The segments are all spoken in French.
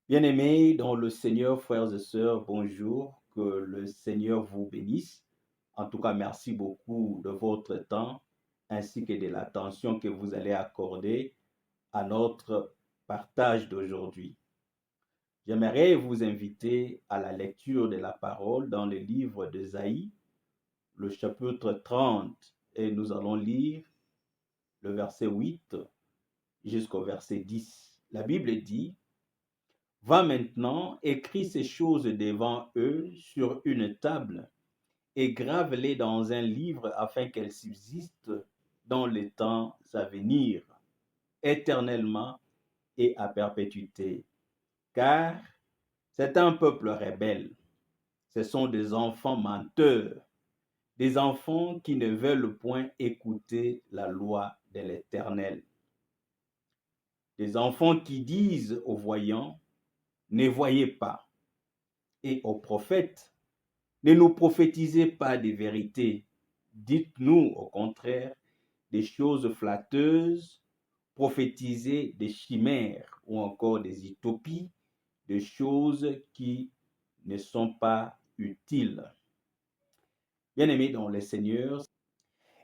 Bien-aimés dans le Seigneur, frères et sœurs, bonjour, que le Seigneur vous bénisse. En tout cas, merci beaucoup de votre temps ainsi que de l'attention que vous allez accorder à notre partage d'aujourd'hui. J'aimerais vous inviter à la lecture de la parole dans le livre d'Ésaïe, le chapitre 30, et nous allons lire le verset 8 jusqu'au verset 10. La Bible dit: Va maintenant, écris ces choses devant eux sur une table et grave-les dans un livre afin qu'elles subsistent dans les temps à venir, éternellement et à perpétuité. Car c'est un peuple rebelle, ce sont des enfants menteurs, des enfants qui ne veulent point écouter la loi de l'Éternel, des enfants qui disent aux voyants: ne voyez pas, et aux prophètes: ne nous prophétisez pas des vérités, dites-nous au contraire des choses flatteuses, prophétisez des chimères ou encore des utopies, des choses qui ne sont pas utiles. Bien-aimés dans le Seigneur,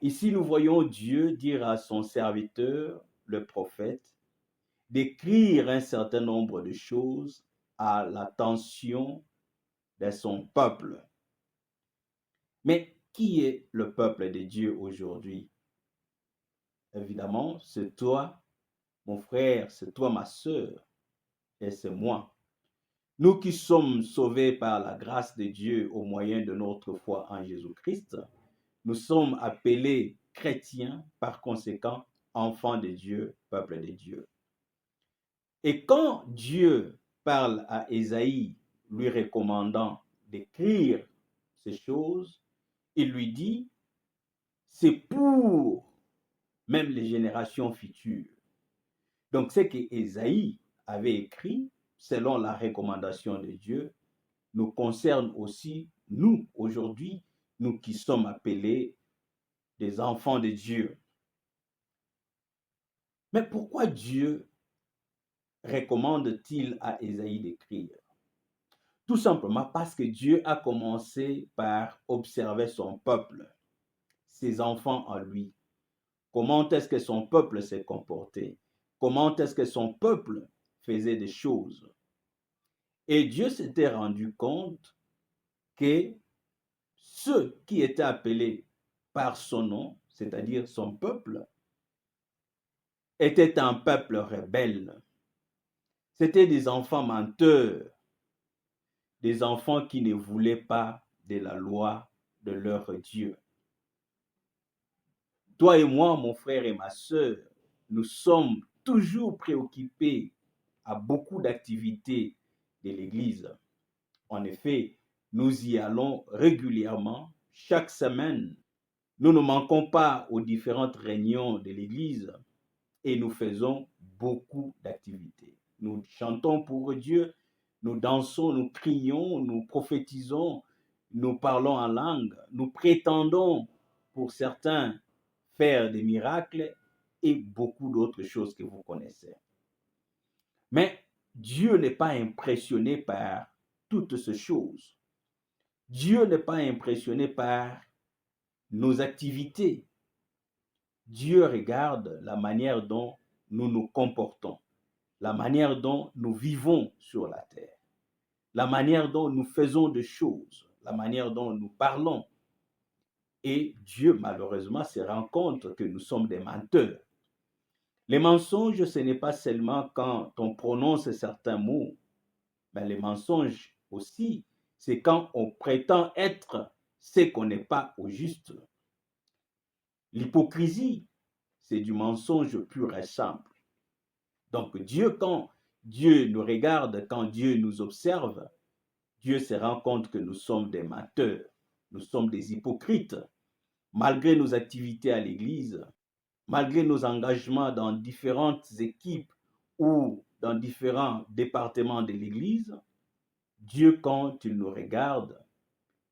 ici nous voyons Dieu dire à son serviteur, le prophète, d'écrire un certain nombre de choses à l'attention de son peuple. Mais qui est le peuple de Dieu aujourd'hui? Évidemment, c'est toi, mon frère, c'est toi, ma sœur, et c'est moi. Nous qui sommes sauvés par la grâce de Dieu au moyen de notre foi en Jésus-Christ, nous sommes appelés chrétiens, par conséquent, enfants de Dieu, peuple de Dieu. Et quand Dieu parle à Ésaïe, lui recommandant d'écrire ces choses, il lui dit: c'est pour même les générations futures. Donc, ce que Ésaïe avait écrit, selon la recommandation de Dieu, nous concerne aussi, nous, aujourd'hui, nous qui sommes appelés des enfants de Dieu. Mais pourquoi Dieu recommande-t-il à Ésaïe d'écrire? Tout simplement parce que Dieu a commencé par observer son peuple, ses enfants en lui. Comment est-ce que son peuple s'est comporté? Comment est-ce que son peuple faisait des choses? Et Dieu s'était rendu compte que ceux qui étaient appelés par son nom, c'est-à-dire son peuple, étaient un peuple rebelle. C'étaient des enfants menteurs, des enfants qui ne voulaient pas de la loi de leur Dieu. Toi et moi, mon frère et ma sœur, nous sommes toujours préoccupés à beaucoup d'activités de l'Église. En effet, nous y allons régulièrement, chaque semaine. Nous ne manquons pas aux différentes réunions de l'Église et nous faisons beaucoup d'activités. Nous chantons pour Dieu, nous dansons, nous crions, nous prophétisons, nous parlons en langue, nous prétendons pour certains faire des miracles et beaucoup d'autres choses que vous connaissez. Mais Dieu n'est pas impressionné par toutes ces choses. Dieu n'est pas impressionné par nos activités. Dieu regarde la manière dont nous nous comportons, la manière dont nous vivons sur la terre, la manière dont nous faisons des choses, la manière dont nous parlons. Et Dieu, malheureusement, se rend compte que nous sommes des menteurs. Les mensonges, ce n'est pas seulement quand on prononce certains mots, mais les mensonges aussi, c'est quand on prétend être ce qu'on n'est pas au juste. L'hypocrisie, c'est du mensonge pur et simple. Donc Dieu, quand Dieu nous regarde, quand Dieu nous observe, Dieu se rend compte que nous sommes des menteurs, nous sommes des hypocrites. Malgré nos activités à l'Église, malgré nos engagements dans différentes équipes ou dans différents départements de l'Église, Dieu, quand il nous regarde,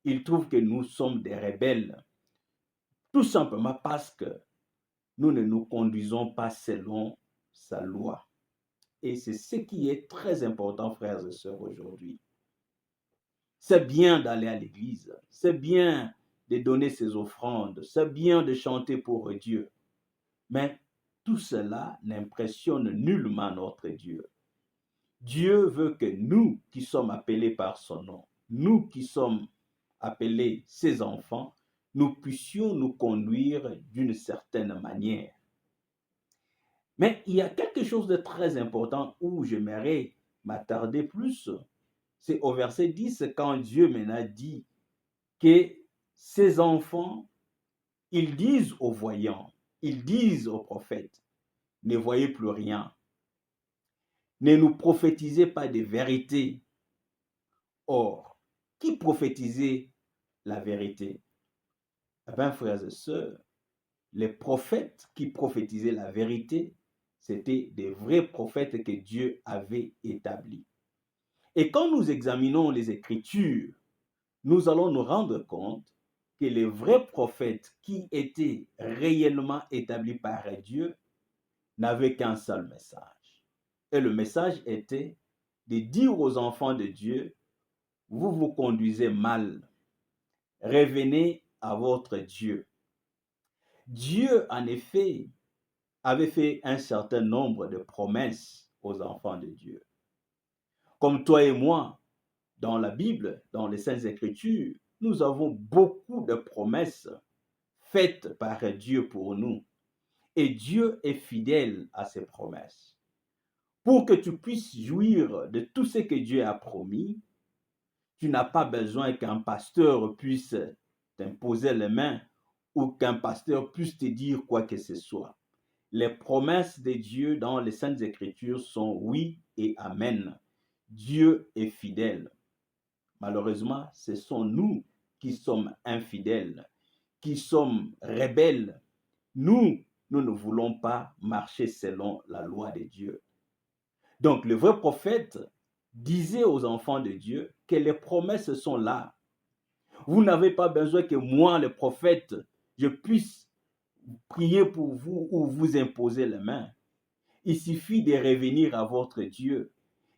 il trouve que nous sommes des rebelles, tout simplement parce que nous ne nous conduisons pas selon sa loi. Et c'est ce qui est très important, frères et sœurs, aujourd'hui. C'est bien d'aller à l'église, c'est bien de donner ses offrandes, c'est bien de chanter pour Dieu. Mais tout cela n'impressionne nullement notre Dieu. Dieu veut que nous qui sommes appelés par son nom, nous qui sommes appelés ses enfants, nous puissions nous conduire d'une certaine manière. Mais il y a quelque chose de très important où j'aimerais m'attarder plus. C'est au verset 10 quand Dieu maintenant dit que ses enfants, ils disent aux voyants, ils disent aux prophètes, ne voyez plus rien, ne nous prophétisez pas des vérités. Or, qui prophétisait la vérité? Eh bien, frères et sœurs, les prophètes qui prophétisaient la vérité, c'était des vrais prophètes que Dieu avait établis. Et quand nous examinons les Écritures, nous allons nous rendre compte que les vrais prophètes qui étaient réellement établis par Dieu n'avaient qu'un seul message. Et le message était de dire aux enfants de Dieu, vous vous conduisez mal, revenez à votre Dieu. Dieu, en effet, avait fait un certain nombre de promesses aux enfants de Dieu. Comme toi et moi, dans la Bible, dans les Saintes Écritures, nous avons beaucoup de promesses faites par Dieu pour nous. Et Dieu est fidèle à ses promesses. Pour que tu puisses jouir de tout ce que Dieu a promis, tu n'as pas besoin qu'un pasteur puisse t'imposer les mains ou qu'un pasteur puisse te dire quoi que ce soit. Les promesses de Dieu dans les Saintes Écritures sont oui et amen. Dieu est fidèle. Malheureusement, ce sont nous qui sommes infidèles, qui sommes rebelles. Nous ne voulons pas marcher selon la loi de Dieu. Donc, le vrai prophète disait aux enfants de Dieu que les promesses sont là. Vous n'avez pas besoin que moi, le prophète, je puisse prier pour vous ou vous imposer les mains. Il suffit de revenir à votre Dieu.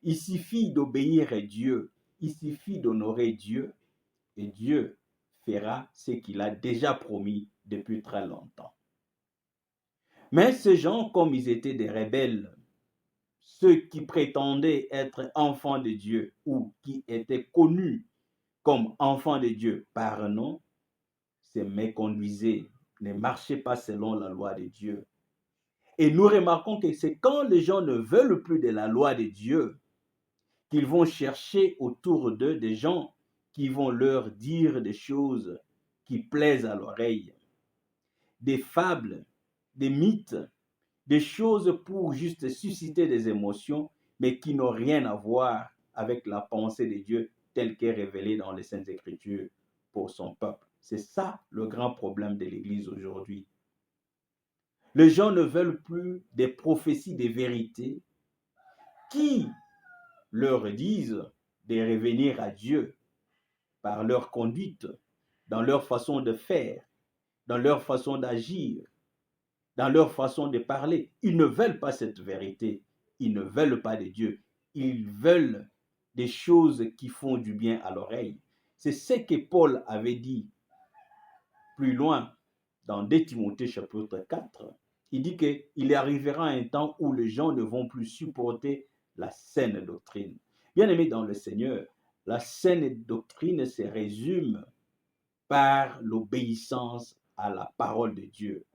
Il suffit d'obéir à Dieu. Il suffit d'honorer Dieu. Et Dieu fera ce qu'il a déjà promis depuis très longtemps. Mais ces gens, comme ils étaient des rebelles, ceux qui prétendaient être enfants de Dieu ou qui étaient connus comme enfants de Dieu par nom, se méconduisaient, ne marchaient pas selon la loi de Dieu. Et nous remarquons que c'est quand les gens ne veulent plus de la loi de Dieu qu'ils vont chercher autour d'eux des gens qui vont leur dire des choses qui plaisent à l'oreille, des fables, des mythes, des choses pour juste susciter des émotions, mais qui n'ont rien à voir avec la pensée de Dieu telle qu'elle est révélée dans les Saintes Écritures pour son peuple. C'est ça le grand problème de l'Église aujourd'hui. Les gens ne veulent plus des prophéties des vérités qui leur disent de revenir à Dieu par leur conduite, dans leur façon de faire, dans leur façon d'agir, dans leur façon de parler. Ils ne veulent pas cette vérité. Ils ne veulent pas de Dieu. Ils veulent des choses qui font du bien à l'oreille. C'est ce que Paul avait dit plus loin dans 2 Timothée chapitre 4. Il dit qu'il arrivera un temps où les gens ne vont plus supporter la saine doctrine. Bien aimé dans le Seigneur, la saine doctrine se résume par l'obéissance à la parole de Dieu.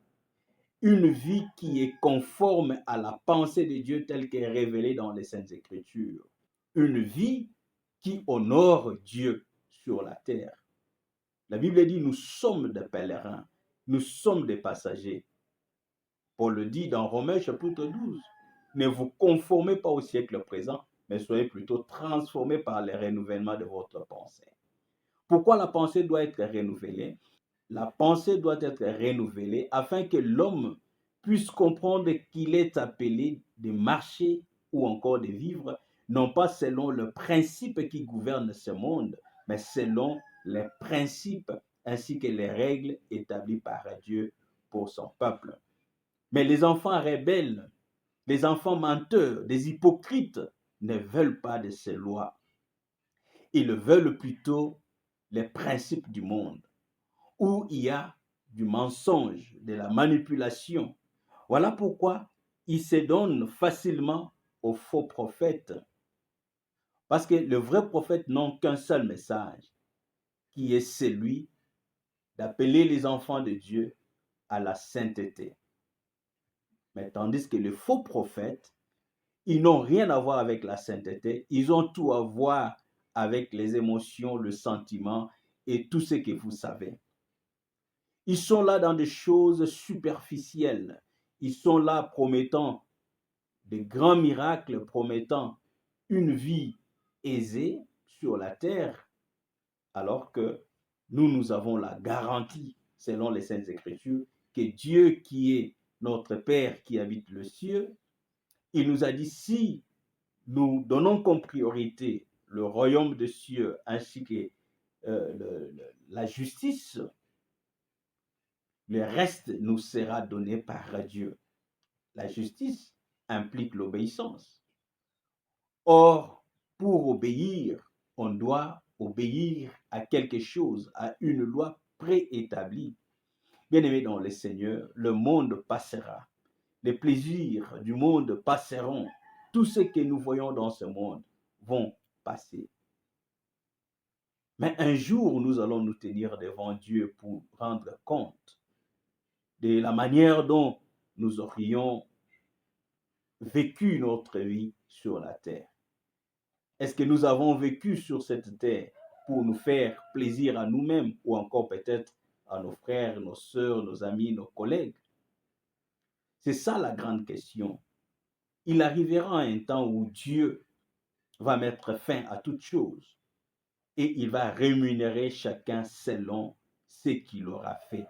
Une vie qui est conforme à la pensée de Dieu telle qu'elle est révélée dans les Saintes Écritures. Une vie qui honore Dieu sur la terre. La Bible dit, nous sommes des pèlerins, nous sommes des passagers. Paul le dit dans Romains chapitre 12. Ne vous conformez pas au siècle présent, mais soyez plutôt transformés par le renouvellement de votre pensée. Pourquoi la pensée doit être renouvelée? La pensée doit être renouvelée afin que l'homme puisse comprendre qu'il est appelé de marcher ou encore de vivre, non pas selon le principe qui gouverne ce monde, mais selon les principes ainsi que les règles établies par Dieu pour son peuple. Mais les enfants rebelles Les enfants menteurs, des hypocrites, ne veulent pas de ces lois. Ils veulent plutôt les principes du monde, où il y a du mensonge, de la manipulation. Voilà pourquoi ils se donnent facilement aux faux prophètes. Parce que le vrai prophète n'a qu'un seul message, qui est celui d'appeler les enfants de Dieu à la sainteté. Mais tandis que les faux prophètes, ils n'ont rien à voir avec la sainteté, ils ont tout à voir avec les émotions, le sentiment et tout ce que vous savez. Ils sont là dans des choses superficielles. Ils sont là promettant de grands miracles, promettant une vie aisée sur la terre, alors que nous avons la garantie, selon les Saintes Écritures, que Dieu qui est notre Père qui habite le ciel, il nous a dit, si nous donnons comme priorité le royaume des cieux ainsi que la justice, le reste nous sera donné par Dieu. La justice implique l'obéissance. Or, pour obéir, on doit obéir à quelque chose, à une loi préétablie. Bien-aimés dans le Seigneur, le monde passera. Les plaisirs du monde passeront. Tout ce que nous voyons dans ce monde vont passer. Mais un jour, nous allons nous tenir devant Dieu pour rendre compte de la manière dont nous aurions vécu notre vie sur la terre. Est-ce que nous avons vécu sur cette terre pour nous faire plaisir à nous-mêmes ou encore peut-être à nos frères, nos sœurs, nos amis, nos collègues? C'est ça la grande question. Il arrivera un temps où Dieu va mettre fin à toute chose et il va rémunérer chacun selon ce qu'il aura fait.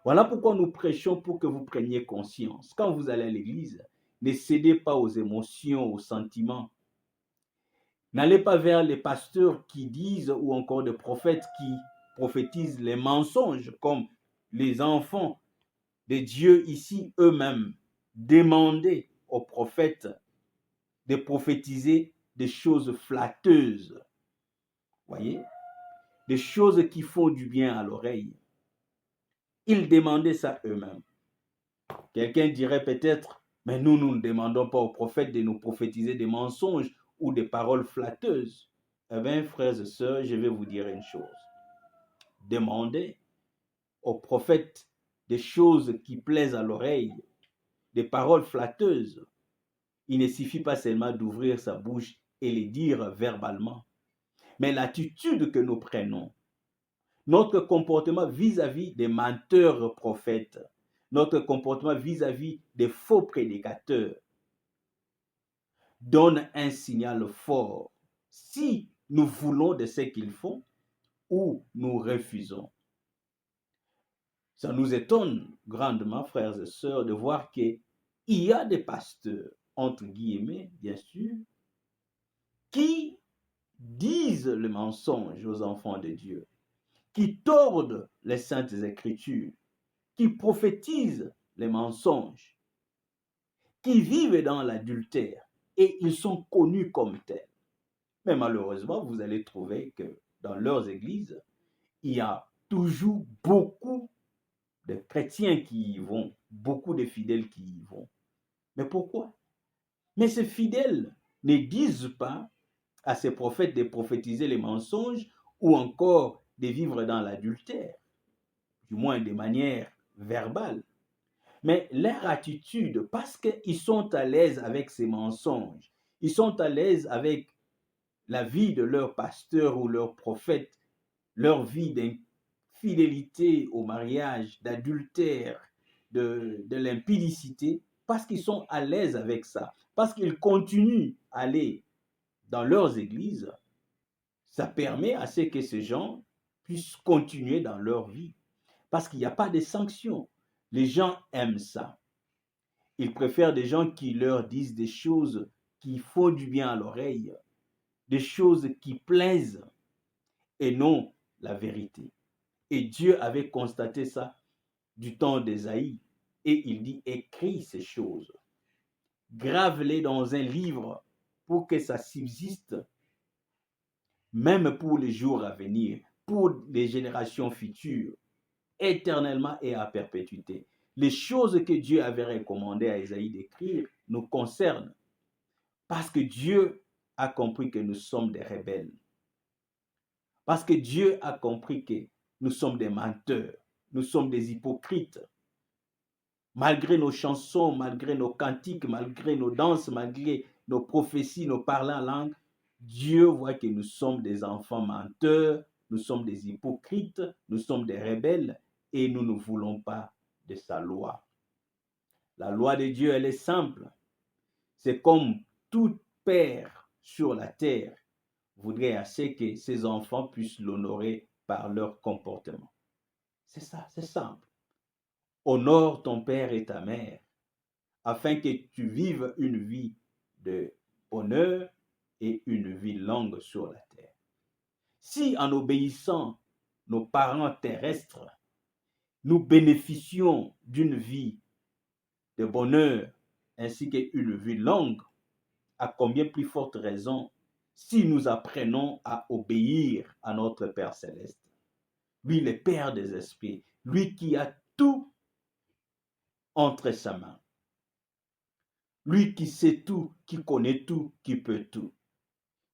Voilà pourquoi nous prêchons pour que vous preniez conscience. Quand vous allez à l'église, ne cédez pas aux émotions, aux sentiments. N'allez pas vers les pasteurs qui disent ou encore des prophètes qui prophétisent les mensonges comme les enfants de Dieu ici eux-mêmes. Demandez aux prophètes de prophétiser des choses flatteuses. Voyez? Des choses qui font du bien à l'oreille. Ils demandaient ça eux-mêmes. Quelqu'un dirait peut-être, mais nous ne demandons pas aux prophètes de nous prophétiser des mensonges ou des paroles flatteuses. Eh bien, frères et sœurs, je vais vous dire une chose. Demandez aux prophètes des choses qui plaisent à l'oreille, des paroles flatteuses. Il ne suffit pas seulement d'ouvrir sa bouche et les dire verbalement, mais l'attitude que nous prenons, notre comportement vis-à-vis des menteurs prophètes, notre comportement vis-à-vis des faux prédicateurs donne un signal fort si nous voulons de ce qu'ils font ou nous refusons. Ça nous étonne grandement, frères et sœurs, de voir qu'il y a des pasteurs, entre guillemets, bien sûr, qui disent le mensonge aux enfants de Dieu, qui tordent les saintes écritures, qui prophétisent les mensonges, qui vivent dans l'adultère et ils sont connus comme tels. Mais malheureusement, vous allez trouver que dans leurs églises, il y a toujours beaucoup de chrétiens qui y vont, beaucoup de fidèles qui y vont. Mais pourquoi? Mais ces fidèles ne disent pas à ces prophètes de prophétiser les mensonges ou encore de vivre dans l'adultère, du moins de manière verbale. Mais leur attitude, parce qu'ils sont à l'aise avec ces mensonges, ils sont à l'aise avec la vie de leur pasteur ou leur prophète, leur vie d'infidélité au mariage, d'adultère, de l'impudicité, parce qu'ils sont à l'aise avec ça, parce qu'ils continuent à aller dans leurs églises, ça permet à ce que ces gens puissent continuer dans leur vie. Parce qu'il n'y a pas de sanctions. Les gens aiment ça. Ils préfèrent des gens qui leur disent des choses qui font du bien à l'oreille, des choses qui plaisent et non la vérité. Et Dieu avait constaté ça du temps d'Ésaïe. Et il dit, écris ces choses. grave-les dans un livre pour que ça subsiste, même pour les jours à venir, pour les générations futures, éternellement et à perpétuité. Les choses que Dieu avait recommandées à Isaïe d'écrire nous concernent parce que Dieu a compris que nous sommes des rebelles. Parce que Dieu a compris que nous sommes des menteurs, nous sommes des hypocrites. Malgré nos chansons, malgré nos cantiques, malgré nos danses, malgré nos prophéties, nos parler en langue, Dieu voit que nous sommes des enfants menteurs, nous sommes des hypocrites, nous sommes des rebelles et nous ne voulons pas de sa loi. La loi de Dieu, elle est simple. C'est comme tout père sur la terre voudrait assez que ses enfants puissent l'honorer par leur comportement. C'est ça, c'est simple. Honore ton père et ta mère afin que tu vives une vie de honneur et une vie longue sur la terre. Si en obéissant nos parents terrestres, nous bénéficions d'une vie de bonheur ainsi qu'une vie longue, à combien plus forte raison si nous apprenons à obéir à notre Père céleste, lui le Père des esprits, lui qui a tout entre sa main, lui qui sait tout, qui connaît tout, qui peut tout.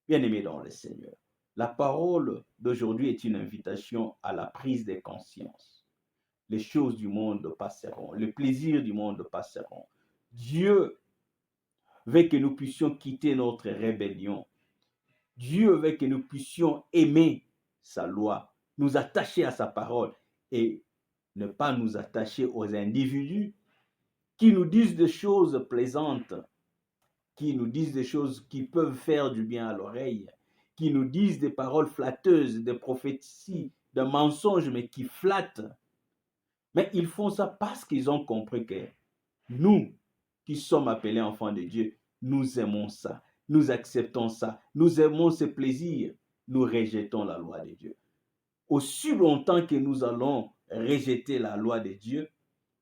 Bien-aimés dans le Seigneur, la parole d'aujourd'hui est une invitation à la prise de conscience. Les choses du monde passeront, les plaisirs du monde passeront. Dieu veut que nous puissions quitter notre rébellion. Dieu veut que nous puissions aimer sa loi, nous attacher à sa parole et ne pas nous attacher aux individus qui nous disent des choses plaisantes, qui nous disent des choses qui peuvent faire du bien à l'oreille, qui nous disent des paroles flatteuses, des prophéties, des mensonges, mais qui flattent. Mais ils font ça parce qu'ils ont compris que nous, qui sommes appelés enfants de Dieu, nous aimons ça, nous acceptons ça, nous aimons ce plaisir, nous rejetons la loi de Dieu. Aussi longtemps que nous allons rejeter la loi de Dieu,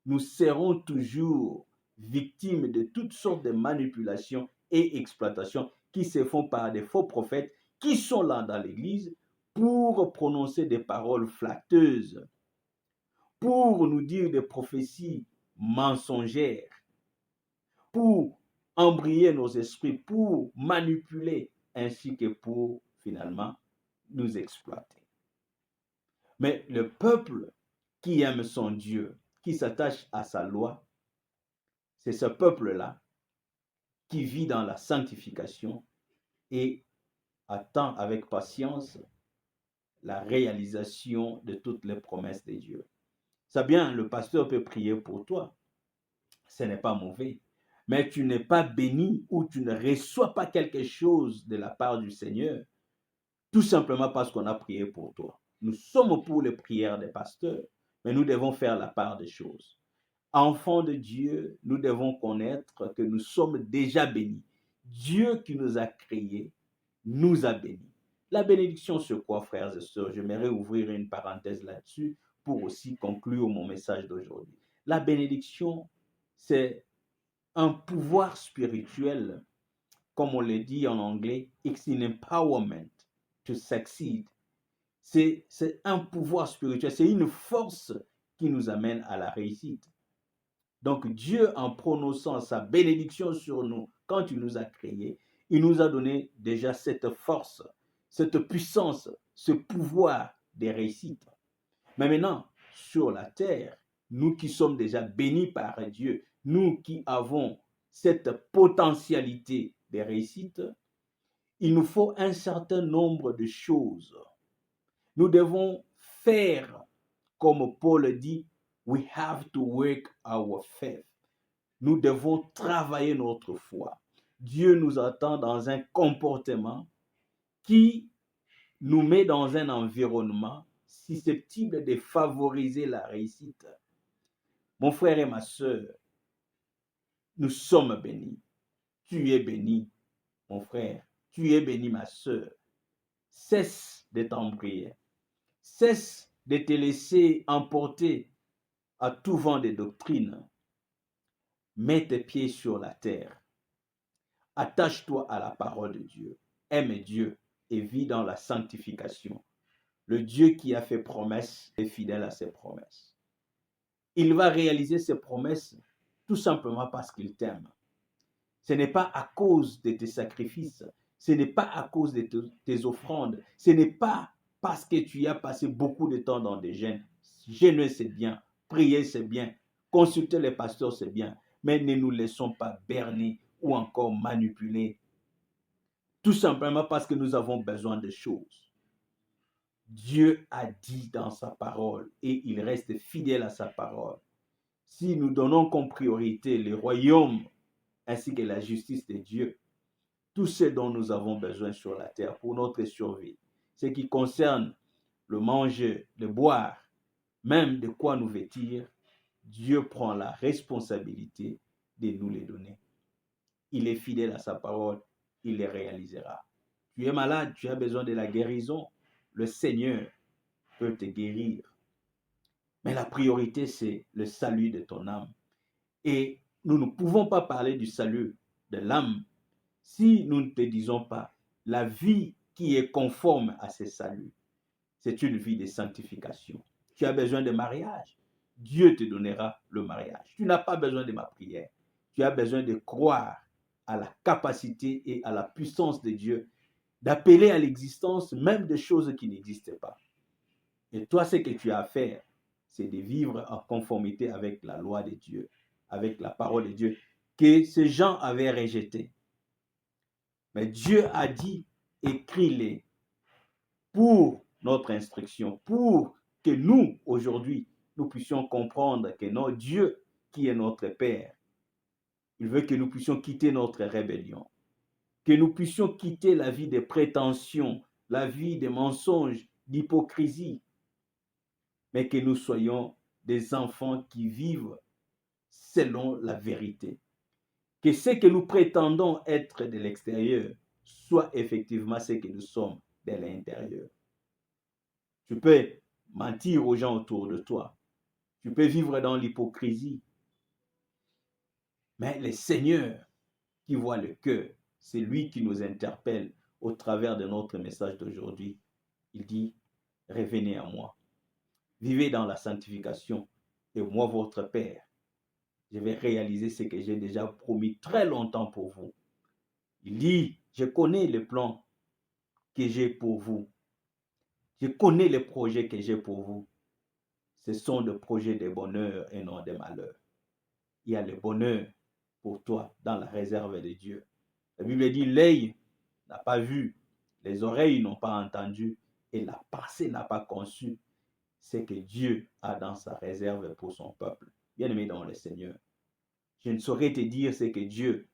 nous serons toujours victimes de toutes sortes de manipulations et exploitations qui se font par des faux prophètes qui sont là dans l'Église pour prononcer des paroles flatteuses, pour nous dire des prophéties mensongères, pour embrayer nos esprits, pour manipuler, ainsi que pour finalement nous exploiter. Mais le peuple qui aime son Dieu, qui s'attache à sa loi, c'est ce peuple-là qui vit dans la sanctification et attend avec patience la réalisation de toutes les promesses de Dieu. C'est bien, le pasteur peut prier pour toi, ce n'est pas mauvais, mais tu n'es pas béni ou tu ne reçois pas quelque chose de la part du Seigneur, tout simplement parce qu'on a prié pour toi. Nous sommes pour les prières des pasteurs, mais nous devons faire la part des choses. Enfants de Dieu, nous devons connaître que nous sommes déjà bénis. Dieu qui nous a créés nous a bénis. La bénédiction, c'est quoi, frères et sœurs? J'aimerais ouvrir une parenthèse là-dessus pour aussi conclure mon message d'aujourd'hui. La bénédiction, c'est un pouvoir spirituel, comme on le dit en anglais, it's an empowerment to succeed. C'est un pouvoir spirituel, c'est une force qui nous amène à la réussite. Donc Dieu, en prononçant sa bénédiction sur nous, quand il nous a créés, il nous a donné déjà cette force, cette puissance, ce pouvoir de réussite. Mais maintenant, sur la terre, nous qui sommes déjà bénis par Dieu, nous qui avons cette potentialité de réussite, il nous faut un certain nombre de choses. Nous devons faire, comme Paul dit, we have to work our faith. Nous devons travailler notre foi. Dieu nous attend dans un comportement qui nous met dans un environnement susceptible de favoriser la réussite. Mon frère et ma sœur, nous sommes bénis. Tu es béni, mon frère. Tu es béni, ma sœur. Cesse de t'embrouiller. Cesse de te laisser emporter à tout vent de doctrine. Mets tes pieds sur la terre. Attache-toi à la parole de Dieu. Aime Dieu et vis dans la sanctification. Le Dieu qui a fait promesse est fidèle à ses promesses. Il va réaliser ses promesses tout simplement parce qu'il t'aime. Ce n'est pas à cause de tes sacrifices, ce n'est pas à cause de tes offrandes, ce n'est pas parce que tu as passé beaucoup de temps dans des jeûnes. Jeûner, c'est bien, prier, c'est bien, consulter les pasteurs, c'est bien, mais ne nous laissons pas berner ou encore manipuler, tout simplement parce que nous avons besoin de choses. Dieu a dit dans sa parole et il reste fidèle à sa parole. Si nous donnons comme priorité le royaume ainsi que la justice de Dieu, tout ce dont nous avons besoin sur la terre pour notre survie, ce qui concerne le manger, le boire, même de quoi nous vêtir, Dieu prend la responsabilité de nous les donner. Il est fidèle à sa parole, il les réalisera. Tu es malade, tu as besoin de la guérison, le Seigneur peut te guérir. Mais la priorité, c'est le salut de ton âme. Et nous ne pouvons pas parler du salut de l'âme si nous ne te disons pas la vie qui est conforme à ce salut. C'est une vie de sanctification. Tu as besoin de mariage, Dieu te donnera le mariage. Tu n'as pas besoin de ma prière. Tu as besoin de croire à la capacité et à la puissance de Dieu d'appeler à l'existence même des choses qui n'existent pas. Et toi, ce que tu as à faire, c'est de vivre en conformité avec la loi de Dieu, avec la parole de Dieu, que ces gens avaient rejetée. Mais Dieu a dit, écris-les pour notre instruction, pour que nous, aujourd'hui, nous puissions comprendre que notre Dieu, qui est notre Père, il veut que nous puissions quitter notre rébellion, que nous puissions quitter la vie des prétentions, la vie des mensonges, d'hypocrisie, mais que nous soyons des enfants qui vivent selon la vérité. Que ce que nous prétendons être de l'extérieur soit effectivement ce que nous sommes de l'intérieur. Tu peux mentir aux gens autour de toi. Tu peux vivre dans l'hypocrisie. Mais le Seigneur qui voit le cœur, c'est lui qui nous interpelle au travers de notre message d'aujourd'hui. Il dit, revenez à moi. Vivez dans la sanctification et moi, votre Père, je vais réaliser ce que j'ai déjà promis très longtemps pour vous. Il dit, je connais le plan que j'ai pour vous. Je connais les projets que j'ai pour vous. Ce sont des projets de bonheur et non de malheur. Il y a le bonheur pour toi dans la réserve de Dieu. La Bible dit, l'œil n'a pas vu, les oreilles n'ont pas entendu et la pensée n'a pas conçu ce que Dieu a dans sa réserve pour son peuple. Bien-aimé dans le Seigneur, je ne saurais te dire ce que Dieu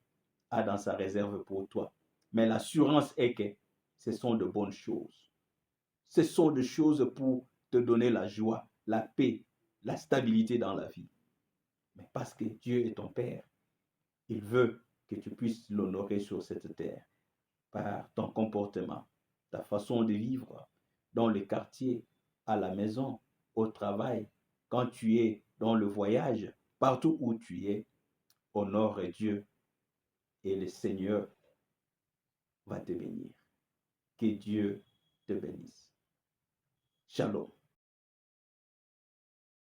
a dans sa réserve pour toi, mais l'assurance est que ce sont de bonnes choses. Ce sont des choses pour te donner la joie, la paix, la stabilité dans la vie. Mais parce que Dieu est ton Père, il veut que tu puisses l'honorer sur cette terre par ton comportement, ta façon de vivre dans le quartier, à la maison, au travail, quand tu es dans le voyage, partout où tu es, honore Dieu et le Seigneur va te bénir. Que Dieu te bénisse. Shalom.